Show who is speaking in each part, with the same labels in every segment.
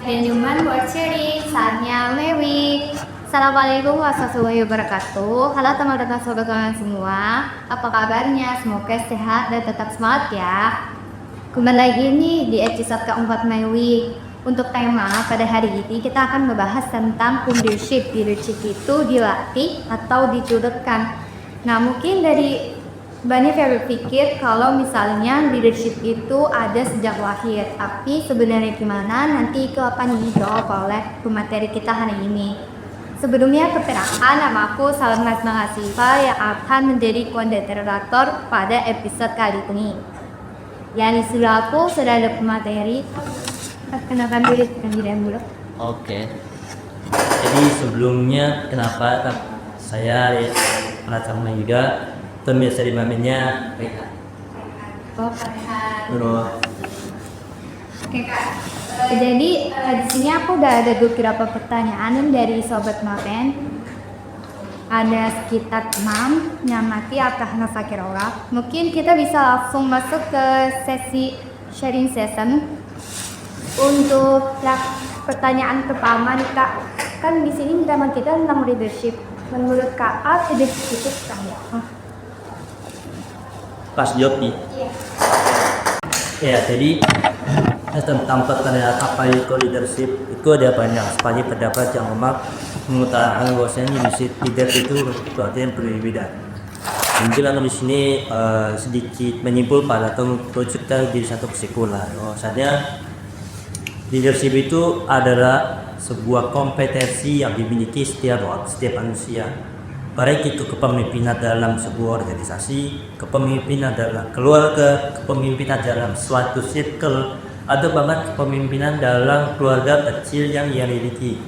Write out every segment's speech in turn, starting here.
Speaker 1: Minuman buat sharing, saatnya Lewi. Assalamualaikum warahmatullahi wabarakatuh. Halo teman-teman sobat kalian semua. Apa kabarnya? Semoga sehat dan tetap semangat ya. Kembali lagi nih di episode keempat Lewi. Untuk tema pada hari ini kita akan membahas tentang leadership. Leadership itu dilatih atau diturunkan. Nah, mungkin dari banyak yang berpikir kalau misalnya leadership itu ada sejak lahir, tapi sebenarnya gimana, nanti itu akan dijawab oleh pemateri kita hari ini. Sebelumnya perkenalkan, nama aku Salma Mahasiswa yang akan menjadi moderator pada episode kali ini. Yang di sebelah aku sudah ada pemateri. Perkenalkan diri dulu.
Speaker 2: Oke. Jadi sebelumnya kenapa saya Pratama Yuda, biasa dinamanya Rehan.
Speaker 1: Oh, Rehan.
Speaker 2: Terus.
Speaker 1: Oke Kak. Jadi di sini aku udah ada beberapa pertanyaan dari sobat Maven. Ada sekitar 6 yang nanti akan Nasakirola. Mungkin kita bisa langsung masuk ke sesi sharing session. Untuk pertanyaan pertama nih Kak, kan di sini tema kita tentang leadership. Menurut Kak, leadership itu seperti apa?
Speaker 2: Pas jawab nih.
Speaker 1: Iya.
Speaker 2: Ya, jadi tentang pertanyaan apa itu leadership, itu ada banyak sekali pendapat yang memang mengutarakan bahwasanya leader itu sesuatu yang berbeda. Mungkin aku di sini sedikit menyimpulkan atau merujuk di satu kesimpulan bahwasanya leadership itu adalah sebuah kompetensi yang dimiliki setiap manusia. Baik itu kepemimpinan dalam sebuah organisasi, kepemimpinan dalam keluarga, kepemimpinan dalam suatu circle, atau bahkan kepemimpinan dalam keluarga kecil yang ia miliki.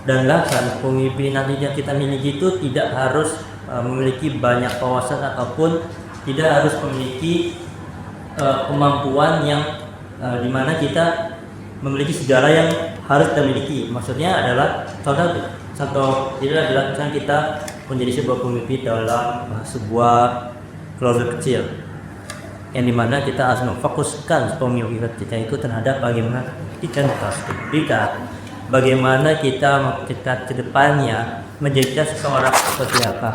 Speaker 2: Dan bahkan kepemimpinan yang kita miliki itu tidak harus memiliki banyak wawasan ataupun tidak harus memiliki kemampuan yang dimana kita memiliki segala yang harus kita miliki. Maksudnya adalah contoh tidak adalah misalnya kita menjadi sebuah pemimpin dalam sebuah keluarga kecil, yang dimana kita harus memfokuskan pemimpin kita itu terhadap bagaimana kita bagaimana kita ke depannya menjadi seseorang seperti apa.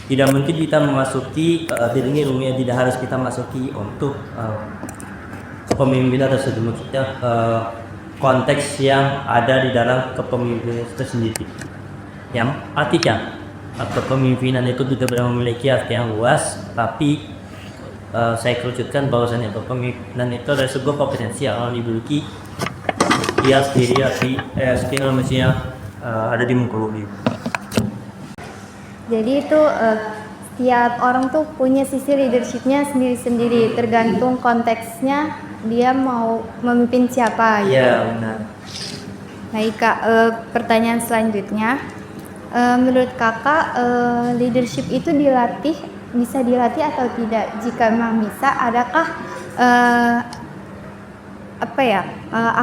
Speaker 2: Tidak mungkin kita memasuki ilmu yang tidak harus kita masuki untuk kepemimpinan tersebut, kita konteks yang ada di dalam kepemimpinan itu sendiri, yang artinya kepemimpinan itu tidak benar memiliki arti yang luas, tapi saya kerucutkan bahwasannya kepemimpinan itu adalah sebuah kompetensi yang dimiliki dia sendiri skill manusia ada di muka bumi.
Speaker 1: Jadi itu setiap orang tuh punya sisi leadershipnya sendiri-sendiri, tergantung konteksnya dia mau memimpin siapa.
Speaker 2: Iya, benar.
Speaker 1: Baik Kak, pertanyaan selanjutnya, menurut Kakak leadership itu bisa dilatih atau tidak? Jika memang bisa, adakah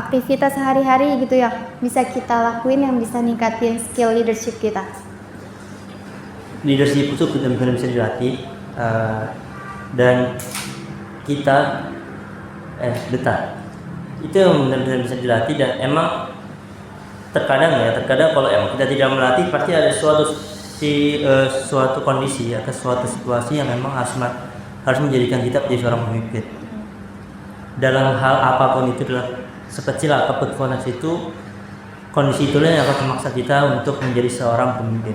Speaker 1: aktivitas sehari-hari gitu ya bisa kita lakuin yang bisa ningkatin skill leadership kita?
Speaker 2: Leadership itu benar-benar bisa dilatih, dan kita itu yang benar-benar bisa dilatih. Dan emang terkadang kalau emang kita tidak melatih, pasti ada suatu kondisi atau suatu situasi yang memang harus menjadikan kita menjadi seorang pemimpin. Dalam hal apapun itu, dalam sekecil apapun kondisi itu, kondisi itulah yang akan memaksa kita untuk menjadi seorang pemimpin.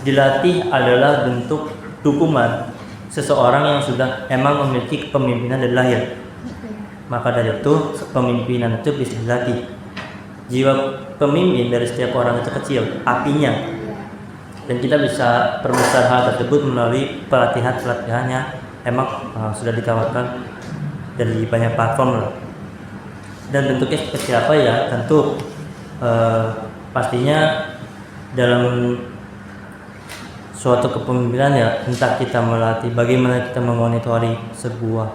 Speaker 2: Dilatih adalah bentuk dukungan seseorang yang sudah emang memiliki kepemimpinan dari lahir. Maka dari itu kepemimpinan itu bisa dilatih. Jiwa pemimpin dari setiap orang itu kecil, apinya, dan kita bisa perbesar hal tersebut melalui pelatihannya emang sudah ditawarkan dari banyak platform. Dan bentuknya seperti apa ya? Tentu pastinya dalam suatu kepemimpinan ya, entah kita melatih bagaimana kita memonitori sebuah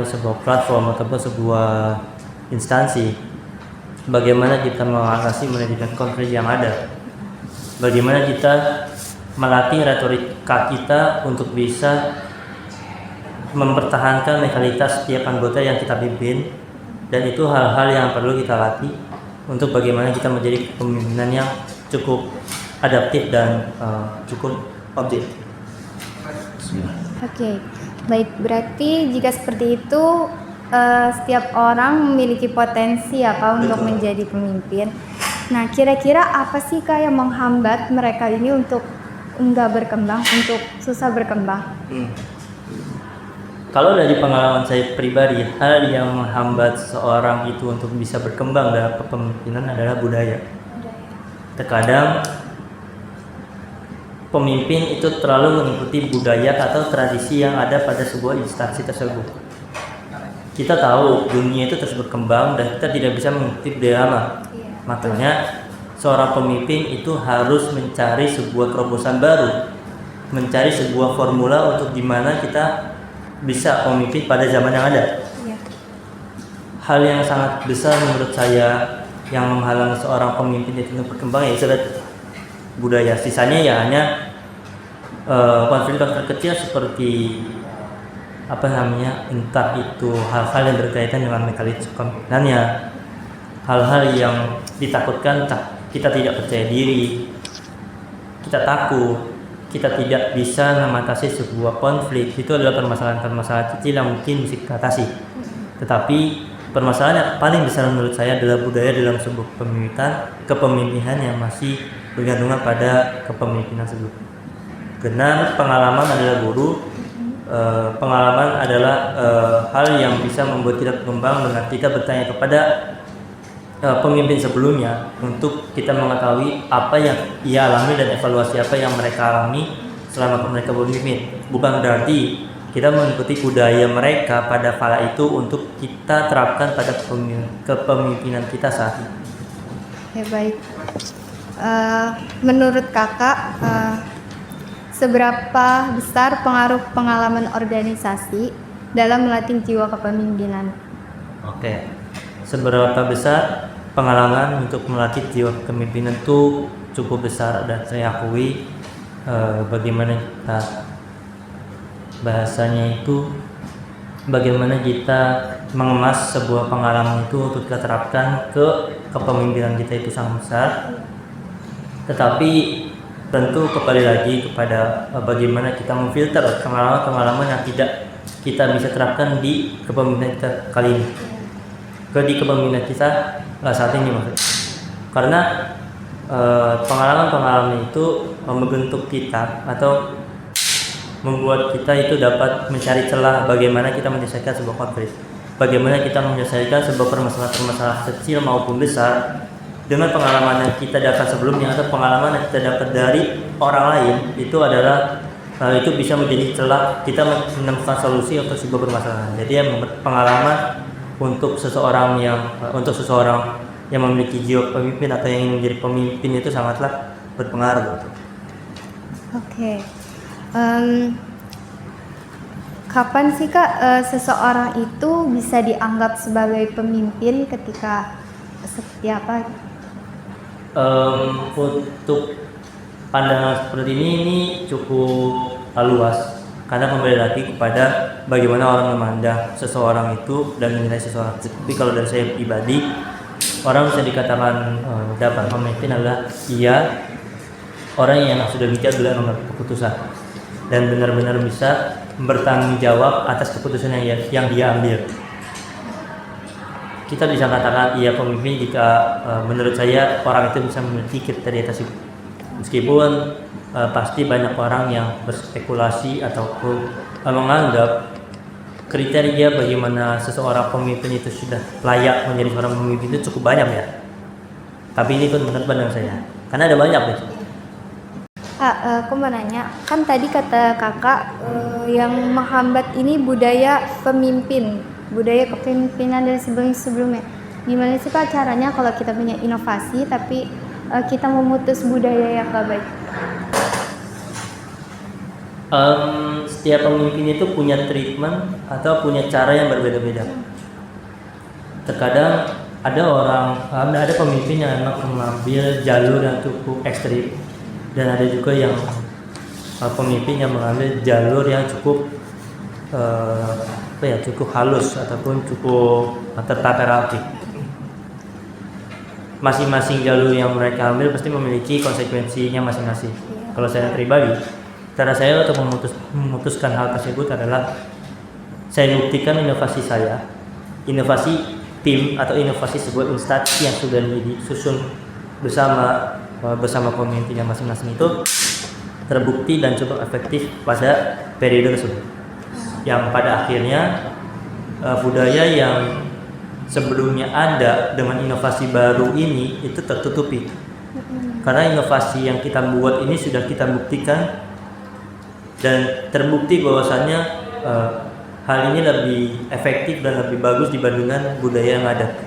Speaker 2: sebuah platform ataupun sebuah instansi, bagaimana kita mengatasi manajemen konflik yang ada, bagaimana kita melatih retorika kita untuk bisa mempertahankan legalitas setiap anggota yang kita pimpin, dan itu hal-hal yang perlu kita latih untuk bagaimana kita menjadi kepemimpinan yang cukup adaptif dan cukup objektif.
Speaker 1: Oke, baik, berarti jika seperti itu setiap orang memiliki potensi ya Kak untuk menjadi pemimpin. Nah, kira-kira apa sih Kak yang menghambat mereka ini untuk enggak berkembang, untuk susah berkembang?
Speaker 2: Kalau dari pengalaman saya pribadi, hal yang menghambat seseorang itu untuk bisa berkembang dalam kepemimpinan adalah budaya. Terkadang pemimpin itu terlalu mengikuti budaya atau tradisi yang ada pada sebuah instansi tersebut. Kita tahu dunia itu terus berkembang dan kita tidak bisa mengikuti budaya lama. Makanya seorang pemimpin itu harus mencari sebuah terobosan baru, mencari sebuah formula untuk gimana kita bisa memimpin pada zaman yang ada. Hal yang sangat besar menurut saya yang menghalangi seorang pemimpin itu untuk berkembang ya sudah budaya. Sisanya ya hanya konflik-konflik kecil seperti entah itu hal-hal yang berkaitan dengan legalitas kepemimpinannya, hal-hal yang ditakutkan, kita tidak percaya diri, kita takut, kita tidak bisa mengatasi sebuah konflik. Itu adalah permasalahan-permasalahan kecil yang mungkin bisa kita atasi. Tetapi permasalahan yang paling besar menurut saya adalah budaya dalam sebuah kepemimpinan yang masih bergantungan pada kepemimpinan sebelumnya. Karena pengalaman adalah guru, pengalaman adalah hal yang bisa membuat kita berkembang dengan kita bertanya kepada pemimpin sebelumnya untuk kita mengetahui apa yang ia alami dan evaluasi apa yang mereka alami selama mereka berpemimpin. Bukan berarti kita mengikuti budaya mereka pada fala itu untuk kita terapkan pada kepemimpinan kita saat ini.
Speaker 1: Ya baik. Menurut kakak, seberapa besar pengaruh pengalaman organisasi dalam melatih jiwa kepemimpinan?
Speaker 2: Oke, seberapa besar pengalaman untuk melatih jiwa kepemimpinan itu cukup besar, dan saya akui bagaimana kita bahasanya itu bagaimana kita mengemas sebuah pengalaman itu untuk kita terapkan ke kepemimpinan kita itu sangat besar. Tetapi tentu kembali lagi kepada bagaimana kita memfilter pengalaman-pengalaman yang tidak kita bisa terapkan di kepemimpinan kita kali ini, di kepemimpinan kita saat ini maksudnya. Karena pengalaman-pengalaman itu membentuk kita atau membuat kita itu dapat mencari celah bagaimana kita menyelesaikan sebuah konflik, bagaimana kita menyelesaikan sebuah permasalahan kecil maupun besar dengan pengalaman yang kita dapat sebelumnya atau pengalaman yang kita dapat dari orang lain. Itu adalah itu bisa menjadi celah kita menemukan solusi untuk sebuah permasalahan. Jadi pengalaman untuk seseorang yang memiliki jiwa pemimpin atau yang ingin menjadi pemimpin itu sangatlah berpengaruh.
Speaker 1: Oke. Kapan sih Kak seseorang itu bisa dianggap sebagai pemimpin ketika seperti apa?
Speaker 2: Untuk pandangan seperti ini cukup luas, karena kembali lagi kepada bagaimana orang memandang seseorang itu dan menilai seseorang. Tapi kalau dari saya pribadi, orang bisa dikatakan dapat pemimpin adalah orang yang sudah bijak dalam mengambil keputusan dan benar-benar bisa bertanggung jawab atas keputusan yang dia ambil. Kita bisa katakan ia pemimpin jika menurut saya orang itu bisa memiliki kriteria tersebut. Meskipun pasti banyak orang yang berspekulasi ataupun menganggap kriteria bagaimana seseorang pemimpin itu sudah layak menjadi seorang pemimpin itu cukup banyak ya. Tapi ini pun menurut pandang saya, karena ada banyak nih.
Speaker 1: Aku mau nanya, kan tadi kata kakak yang menghambat ini budaya pemimpin, budaya kepemimpinan dari sebelumnya. Gimana sih Pak caranya kalau kita punya inovasi tapi kita memutus budaya yang gak baik?
Speaker 2: Setiap pemimpin itu punya treatment atau punya cara yang berbeda-beda. Terkadang ada pemimpin yang memang mengambil jalur yang cukup ekstrim, dan ada juga yang pemimpin yang mengambil jalur yang cukup cukup halus ataupun cukup tertata rapi. Masing-masing jalur yang mereka ambil pasti memiliki konsekuensinya masing-masing. Kalau saya pribadi, cara saya untuk memutuskan hal tersebut adalah saya buktikan inovasi saya, inovasi tim atau inovasi sebuah instansi yang sudah disusun bersama pemimpinnya masing-masing itu terbukti dan cukup efektif pada periode tersebut. Yang pada akhirnya budaya yang sebelumnya ada dengan inovasi baru ini itu tertutupi. Karena inovasi yang kita buat ini sudah kita buktikan dan terbukti bahwasannya hal ini lebih efektif dan lebih bagus dibandingkan budaya yang ada.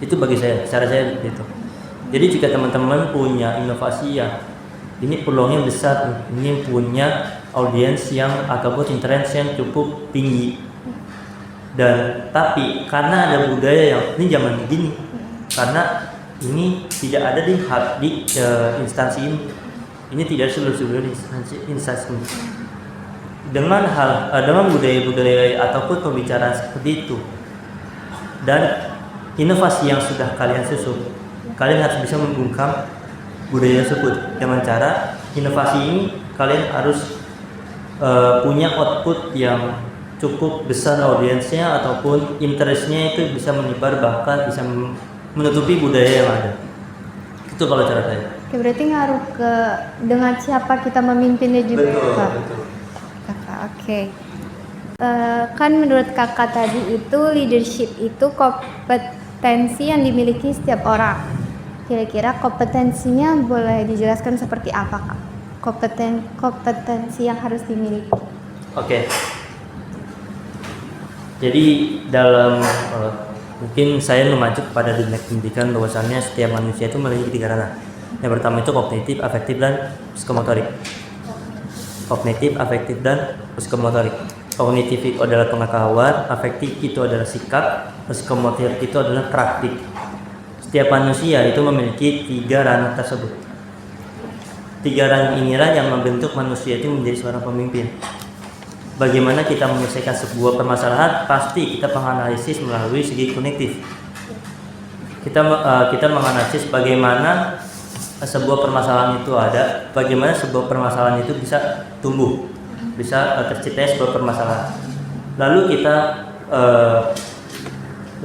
Speaker 2: Itu bagi saya, cara saya begitu. Jadi jika teman-teman punya inovasi yang ini peluangnya besar, ini punya audiens yang ataupun interest yang cukup tinggi, dan tapi karena ada budaya yang ini zaman begini, karena ini tidak ada di instansi ini tidak seluruh instansi dengan budaya-budaya ataupun pembicaraan seperti itu dan inovasi yang sudah kalian susun, kalian harus bisa membungkam budaya tersebut dengan cara inovasi ini kalian harus punya output yang cukup besar audiensnya ataupun interestnya itu bisa menyebar bahkan bisa menutupi budaya yang ada. Itu kalau cara saya.
Speaker 1: Oke, berarti ngaruh ke dengan siapa kita memimpinnya juga.
Speaker 2: Betul.
Speaker 1: Kakak, oke. Kan menurut kakak tadi itu leadership itu kompetensi yang dimiliki setiap orang. Kira-kira kompetensinya boleh dijelaskan seperti apa, Kak? Kompetensi yang harus dimiliki.
Speaker 2: Oke. Jadi dalam mungkin saya mengacu pada dunia pendidikan bahwasannya setiap manusia itu memiliki 3 ranah. Yang pertama itu kognitif, afektif, dan psikomotorik. Kognitif, afektif, dan psikomotorik. Kognitif itu adalah pengetahuan, afektif itu adalah sikap, psikomotorik itu adalah praktik. Setiap manusia itu memiliki 3 ranah tersebut. 3 ranah inilah yang membentuk manusia itu menjadi seorang pemimpin. Bagaimana kita menyelesaikan sebuah permasalahan, pasti kita menganalisis melalui segi kognitif. Kita menganalisis bagaimana sebuah permasalahan itu ada, bagaimana sebuah permasalahan itu bisa tumbuh, bisa tercipta sebuah permasalahan. Lalu kita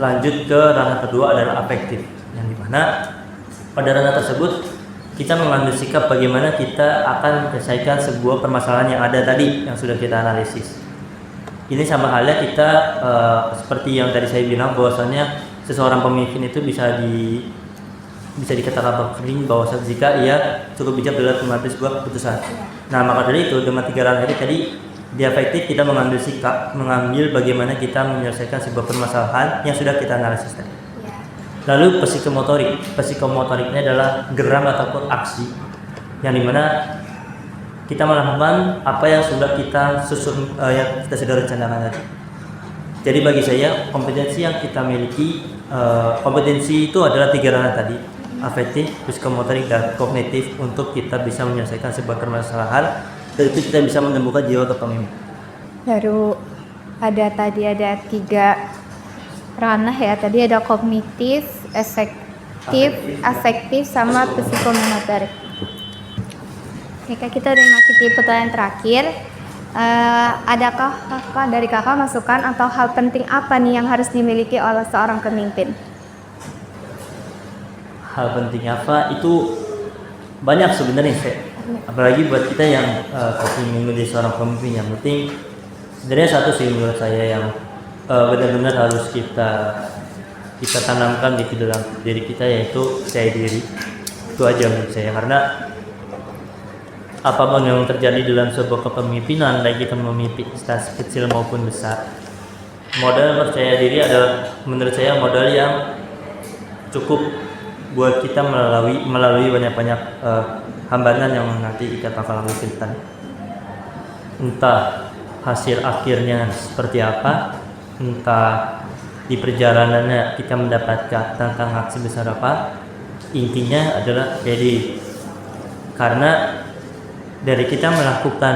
Speaker 2: lanjut ke ranah kedua adalah afektif, yang dimana pada ranah tersebut kita mengambil sikap bagaimana kita akan menyelesaikan sebuah permasalahan yang ada tadi yang sudah kita analisis. Ini sama halnya kita seperti yang tadi saya bilang bahwasannya seseorang pemimpin itu bisa dikatakan bahwa jika ia cukup bijak dalam mengambil sebuah keputusan. Nah, maka dari itu dengan 3 ranah ini tadi di afektif kita mengambil sikap, mengambil bagaimana kita menyelesaikan sebuah permasalahan yang sudah kita analisis tadi. Lalu psikomotorik ini adalah geram ataupun aksi yang dimana kita melakukan apa yang sudah kita susun, yang kita sudah rencanakan tadi. Jadi bagi saya kompetensi yang kita miliki, kompetensi itu adalah 3 ranah tadi, afektif, psikomotorik, dan kognitif untuk kita bisa menyelesaikan sebuah permasalahan dan itu kita bisa menemukan jiwa kepemimpinan.
Speaker 1: Baru ada 3 ranah ya, tadi ada kognitif, afektif, sama psikomotorik. Oke, kita udah masuki pertanyaan terakhir. Adakah dari kakak masukan atau hal penting apa nih yang harus dimiliki oleh seorang pemimpin?
Speaker 2: Hal penting apa? Itu banyak sebenarnya, apalagi buat kita yang ingin menjadi seorang pemimpin. Yang penting sebenarnya satu sih menurut saya yang benar-benar harus kita tanamkan di dalam diri kita, yaitu percaya diri. Itu aja menurut saya, karena apapun yang terjadi dalam sebuah kepemimpinan, baik kita memimpin instansi kecil maupun besar, modal percaya diri adalah menurut saya modal yang cukup buat kita melalui banyak hambatan yang nanti kita bakal lakukan. Entah hasil akhirnya seperti apa, entah di perjalanannya kita mendapatkan tantangan sebesar apa, intinya adalah jadi karena dari kita melakukan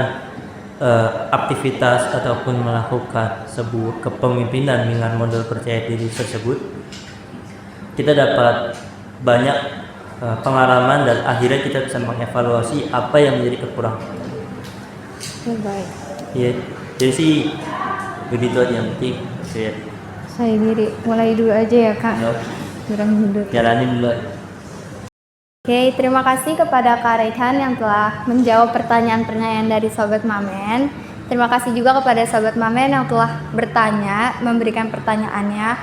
Speaker 2: aktivitas ataupun melakukan sebuah kepemimpinan dengan model percaya diri tersebut, kita dapat banyak pengalaman dan akhirnya kita bisa mengevaluasi apa yang menjadi kekurangan.
Speaker 1: Baik.
Speaker 2: Ya, jadi sih begitu aja yang penting
Speaker 1: Saya diri mulai dulu aja ya Kak. Kurang mundur.
Speaker 2: jalanin dulu.
Speaker 1: Oke, terima kasih kepada Kak Raihan yang telah menjawab pertanyaan-pertanyaan dari Sobat Mamen. Terima kasih juga kepada Sobat Mamen yang telah bertanya, memberikan pertanyaannya.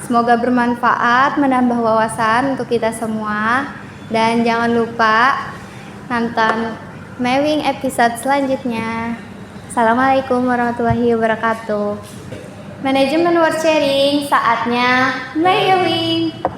Speaker 1: Semoga bermanfaat, menambah wawasan untuk kita semua. Dan jangan lupa nonton Mewing episode selanjutnya. Assalamualaikum warahmatullahi wabarakatuh. Manajemen Word Sharing, saatnya Mewing.